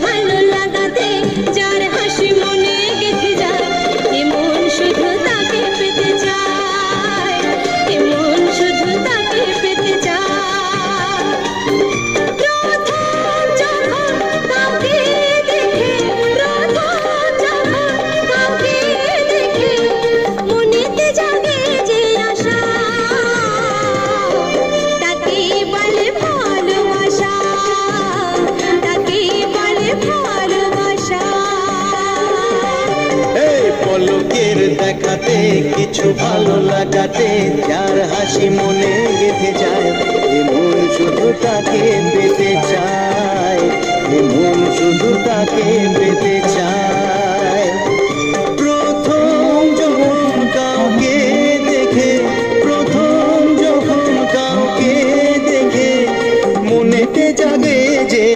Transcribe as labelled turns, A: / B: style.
A: ভালো লাগাতে, যার হাসি মনে গেঁথে যায়, এমন শুধু তাকে পেতে চায়, এমন শুধু তাকে পেতে চায়। প্রথম যখন কাউকে দেখে, প্রথম যখন কাউকে দেখে, মনেতে জাগে যে আশা, তাকেই বলে ভালোবাসা, তাকেই বলে ভালোবাসা।
B: এই পলকের দেখাতে, কিছু ভালো লাগাতে, যার হাসি মনে গেঁথে যায়, এমন শুধু তাকে পেতে চায়, এমন শুধু তাকে